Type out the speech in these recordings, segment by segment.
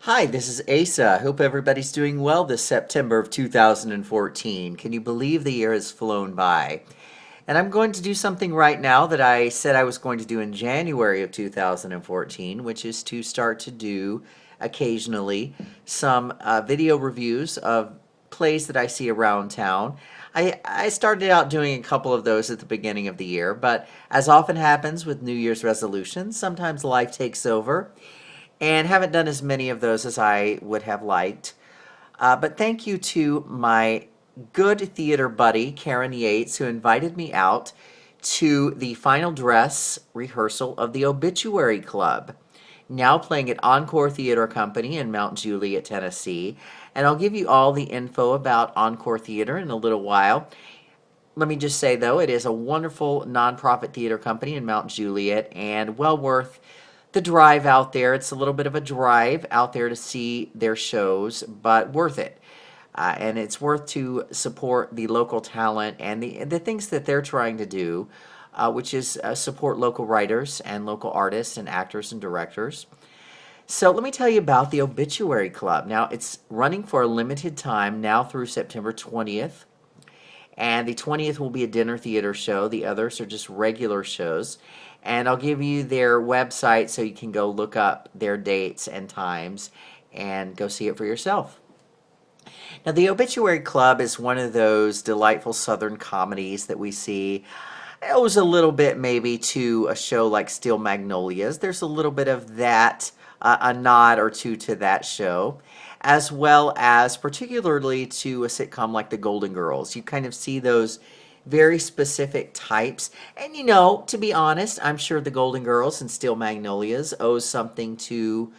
Hi, this is Asa. Hope everybody's doing well this September of 2014. Can you believe the year has flown by? And I'm going to do something right now that I said I was going to do in January of 2014, which is to start to do occasionally some video reviews of plays that I see around town. I started out doing a couple of those at the beginning of the year, but as often happens with New Year's resolutions, sometimes life takes over and haven't done as many of those as I would have liked. But thank you to my good theater buddy, Karen Yates, who invited me out to the final dress rehearsal of the Obituary Club, now playing at Encore Theater Company in Mount Juliet, Tennessee. And I'll give you all the info about Encore Theater in a little while. Let me just say, though, it is a wonderful nonprofit theater company in Mount Juliet and well worth the drive out there. It's a little bit of a drive out there to see their shows, but worth it. And it's worth to support the local talent and the things that they're trying to do, which is support local writers and local artists and actors and directors. So let me tell you about the Obituary Club. Now, it's running for a limited time now through September 20th. And the 20th will be a dinner theater show. The others are just regular shows. And I'll give you their website so you can go look up their dates and times and go see it for yourself. Now, the Obituary Club is one of those delightful Southern comedies that we see. It owes a little bit maybe to a show like Steel Magnolias. There's a little bit of that, a nod or two to that show, as well as particularly to a sitcom like The Golden Girls. You kind of see those very specific types. And to be honest, I'm sure The Golden Girls and Steel Magnolias owes something to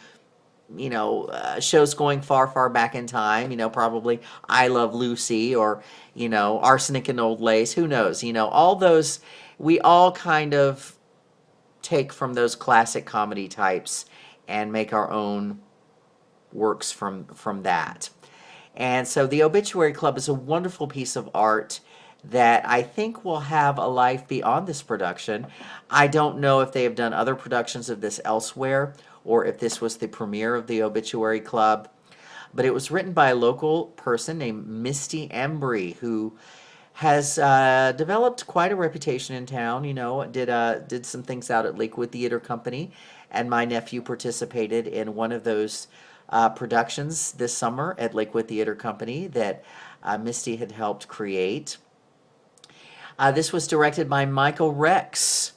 shows going far, far back in time, probably I Love Lucy or, Arsenic and Old Lace, who knows, all those, we all kind of take from those classic comedy types and make our own works from that. And so the Obituary Club is a wonderful piece of art that I think will have a life beyond this production. I don't know if they have done other productions of this elsewhere or if this was the premiere of the Obituary Club, but it was written by a local person named Misty Embry, who has developed quite a reputation in town. Did some things out at Lakewood Theater Company, and my nephew participated in one of those productions this summer at Lakewood Theater Company that Misty had helped create. This was directed by Michael Rex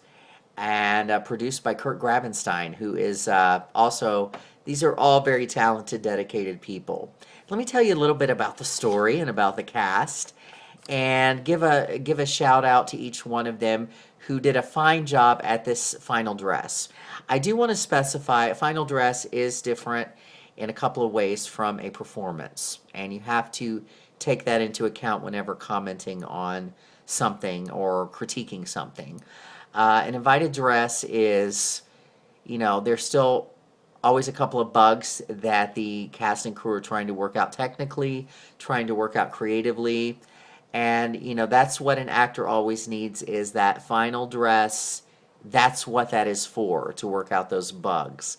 and produced by Kurt Grabenstein, who is also, these are all very talented, dedicated people. Let me tell you a little bit about the story and about the cast, and give a shout out to each one of them who did a fine job at this final dress. I do want to specify, a final dress is different in a couple of ways from a performance, and you have to take that into account whenever commenting on something or critiquing something. An invited dress is, there's still always a couple of bugs that the cast and crew are trying to work out technically, trying to work out creatively, and that's what an actor always needs, is that final dress. That's what that is for, to work out those bugs.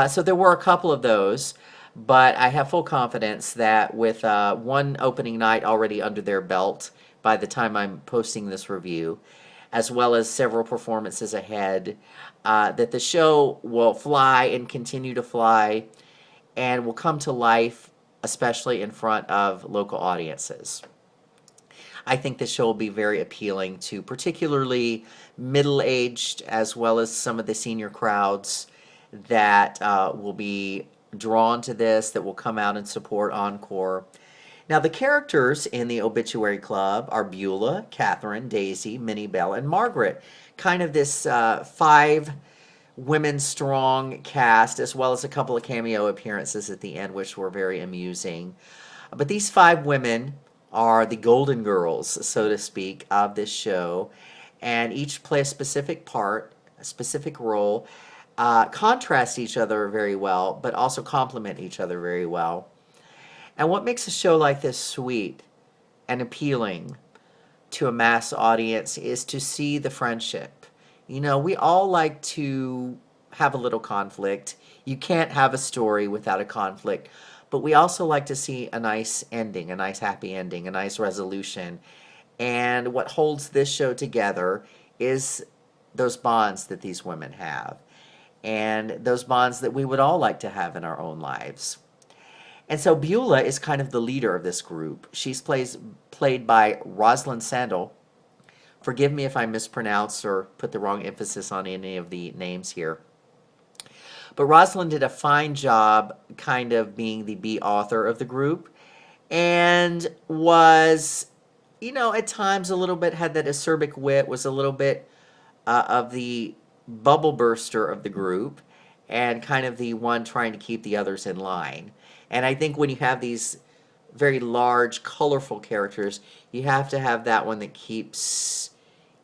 So there were a couple of those, but I have full confidence that with one opening night already under their belt by the time I'm posting this review, as well as several performances ahead, that the show will fly and continue to fly and will come to life, especially in front of local audiences. I think the show will be very appealing to particularly middle-aged as well as some of the senior crowds that will be drawn to this, that will come out and support Encore. Now, the characters in the Obituary Club are Beulah, Catherine, Daisy, Minnie Belle, and Margaret. Kind of this 5 women strong cast, as well as a couple of cameo appearances at the end, which were very amusing. But these 5 women are the Golden Girls, so to speak, of this show, and each play a specific part, a specific role, contrast each other very well, but also complement each other very well. And what makes a show like this sweet and appealing to a mass audience is to see the friendship. We all like to have a little conflict. You can't have a story without a conflict. But we also like to see a nice ending, a nice happy ending, a nice resolution. And what holds this show together is those bonds that these women have, and those bonds that we would all like to have in our own lives. And so Beulah is kind of the leader of this group. She's played by Rosalind Sandel. Forgive me if I mispronounce or put the wrong emphasis on any of the names here. But Rosalind did a fine job kind of being the B author of the group, and was, at times a little bit had that acerbic wit, was a little bit of the bubble burster of the group, and kind of the one trying to keep the others in line. And I think when you have these very large, colorful characters, you have to have that one that keeps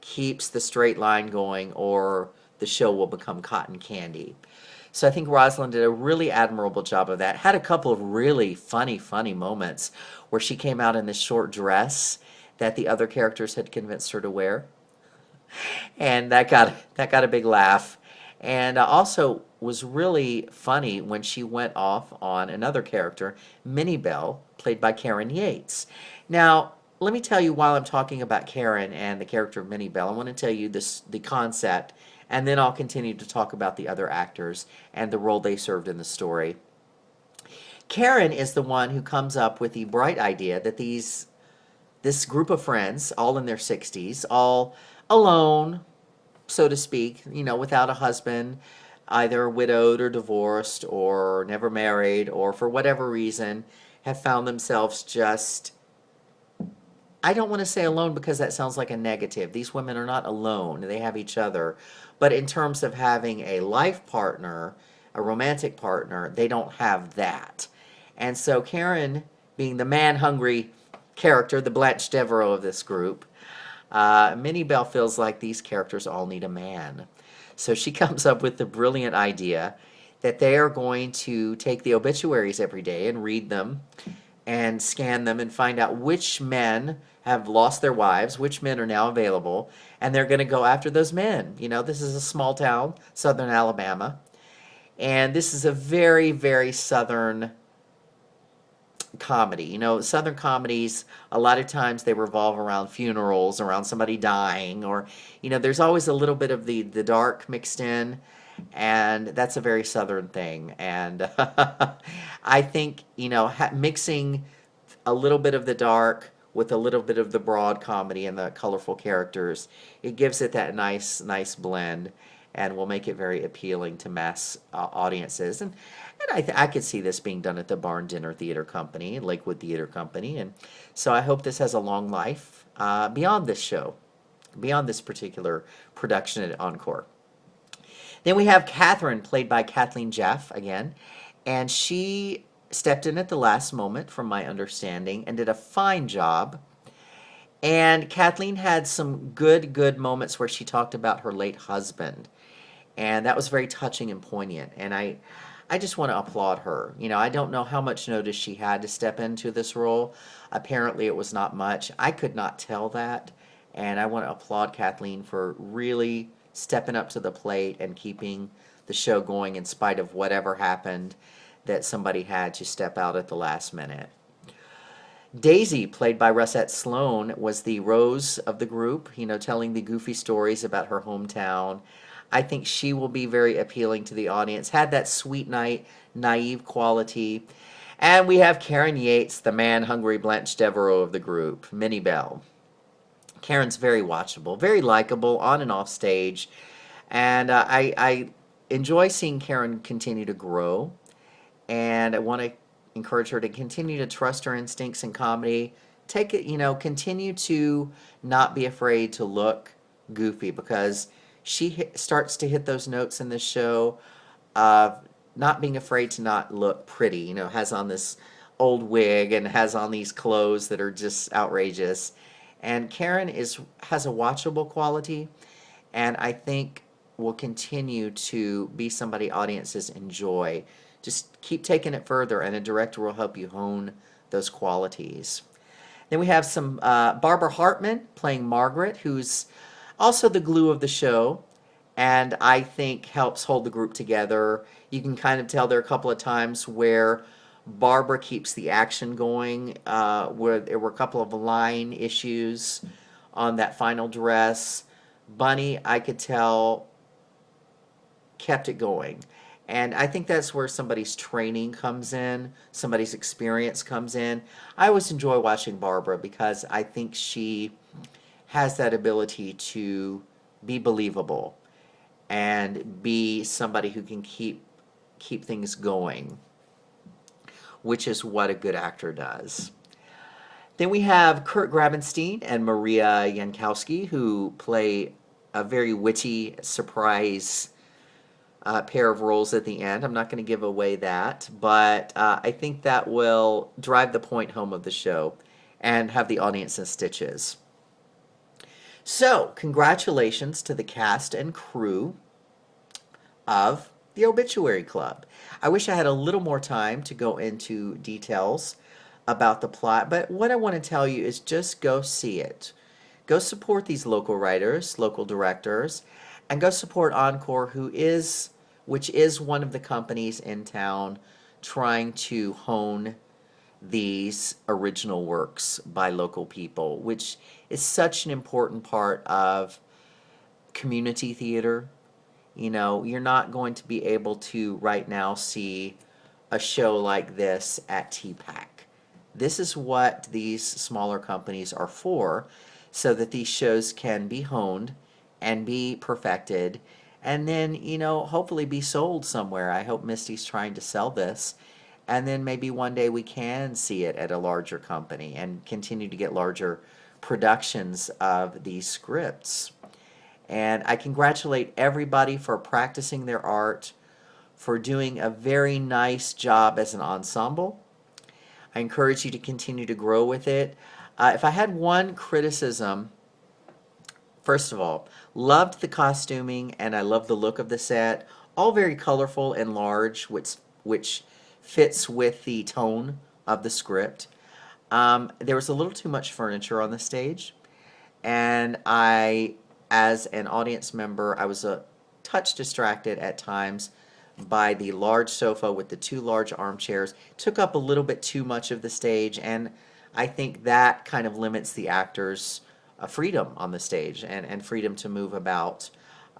the straight line going, or the show will become cotton candy. So I think Rosalind did a really admirable job of that. Had a couple of really funny moments where she came out in this short dress that the other characters had convinced her to wear, and that got a big laugh. And also was really funny when she went off on another character, Minnie Bell, played by Karen Yates. Now, let me tell you, while I'm talking about Karen and the character of Minnie Bell, I want to tell you the concept, and then I'll continue to talk about the other actors and the role they served in the story. Karen is the one who comes up with the bright idea that this group of friends, all in their 60s, all alone, so to speak, without a husband, either widowed or divorced or never married, or for whatever reason, have found themselves just, I don't want to say alone because that sounds like a negative. These women are not alone. They have each other. But in terms of having a life partner, a romantic partner, they don't have that. And so Karen, being the man-hungry character, the Blanche Devereaux of this group, Minnie Bell feels like these characters all need a man. So she comes up with the brilliant idea that they are going to take the obituaries every day and read them and scan them and find out which men have lost their wives, which men are now available, and they're going to go after those men. This is a small town, southern Alabama, and this is a very, very southern comedy. Southern comedies, a lot of times they revolve around funerals, around somebody dying, or, there's always a little bit of the dark mixed in, and that's a very southern thing. And I think, mixing a little bit of the dark with a little bit of the broad comedy and the colorful characters, it gives it that nice blend, and will make it very appealing to mass audiences. And I could see this being done at the Barn Dinner Theater Company, Lakewood Theater Company, and so I hope this has a long life beyond this show, beyond this particular production at Encore. Then we have Catherine, played by Kathleen Jeff again, and she stepped in at the last moment, from my understanding, and did a fine job. And Kathleen had some good moments where she talked about her late husband, and that was very touching and poignant, and I just want to applaud her. I don't know how much notice she had to step into this role. Apparently it was not much. I could not tell that, and I want to applaud Kathleen for really stepping up to the plate and keeping the show going in spite of whatever happened, that somebody had to step out at the last minute. Daisy, played by Rosette Sloan, was the Rose of the group, telling the goofy stories about her hometown. I think she will be very appealing to the audience. Had that sweet, naive quality. And we have Karen Yates, the man-hungry Blanche Devereaux of the group, Minnie Bell. Karen's very watchable, very likable on and off stage. And I enjoy seeing Karen continue to grow. And I want to encourage her to continue to trust her instincts in comedy. Take it, continue to not be afraid to look goofy, because she starts to hit those notes in this show of not being afraid to not look pretty. Has on this old wig and has on these clothes that are just outrageous. And Karen has a watchable quality, and I think will continue to be somebody audiences enjoy. Just keep taking it further, and a director will help you hone those qualities. Then we have some Barbara Hartman playing Margaret, who's also the glue of the show. and I think helps hold the group together. You can kind of tell there are a couple of times where Barbara keeps the action going, where there were a couple of line issues on that final dress. Bunny, I could tell, kept it going. And I think that's where somebody's training comes in, somebody's experience comes in. I always enjoy watching Barbara because I think she has that ability to be believable and be somebody who can keep things going, which is what a good actor does. Then we have Kurt Grabenstein and Maria Yankowski, who play a very witty surprise pair of roles at the end. I'm not going to give away that, but I think that will drive the point home of the show and have the audience in stitches. So, congratulations to the cast and crew of the Obituary Club. I wish I had a little more time to go into details about the plot, but what I want to tell you is just go see it. Go support these local writers, local directors, and go support Encore, which is one of the companies in town trying to hone these original works by local people, which is such an important part of community theater. You know, you're not going to be able to right now see a show like this at TPAC. This is what these smaller companies are for, so that these shows can be honed and be perfected and then, hopefully be sold somewhere. I hope Misty's trying to sell this, and then maybe one day we can see it at a larger company and continue to get larger productions of these scripts. And I congratulate everybody for practicing their art, for doing a very nice job as an ensemble. I encourage you to continue to grow with it. If I had one criticism, first of all, loved the costuming and I love the look of the set. All very colorful and large, which fits with the tone of the script. There was a little too much furniture on the stage, and as an audience member, I was a touch distracted at times by the large sofa with the two large armchairs. Took up a little bit too much of the stage, and I think that kind of limits the actors' freedom on the stage and freedom to move about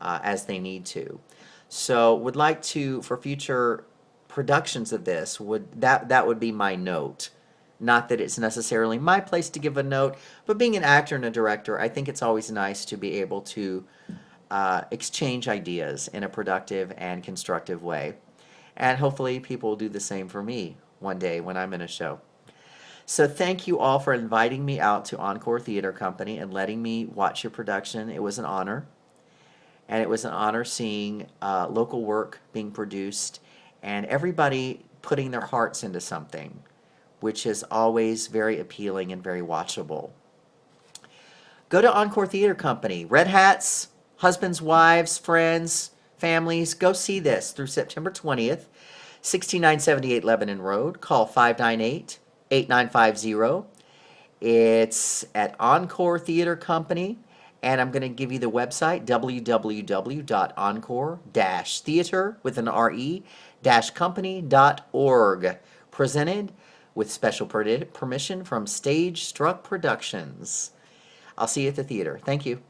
as they need to. So would like to, for future productions of this, that would be my note. Not that it's necessarily my place to give a note, but being an actor and a director, I think it's always nice to be able to exchange ideas in a productive and constructive way. And hopefully people will do the same for me one day when I'm in a show. So thank you all for inviting me out to Encore Theater Company and letting me watch your production. It was an honor. And it was an honor seeing local work being produced and everybody putting their hearts into something, which is always very appealing and very watchable. Go to Encore Theater Company. Red hats, husbands, wives, friends, families, go see this through September 20th, 6978 Lebanon Road. Call 598-8950. It's at Encore Theater Company, and I'm going to give you the website, www.encore-theater, with an R-E, company.org. Presented with special permission from Stage Struck Productions. I'll see you at the theater. Thank you.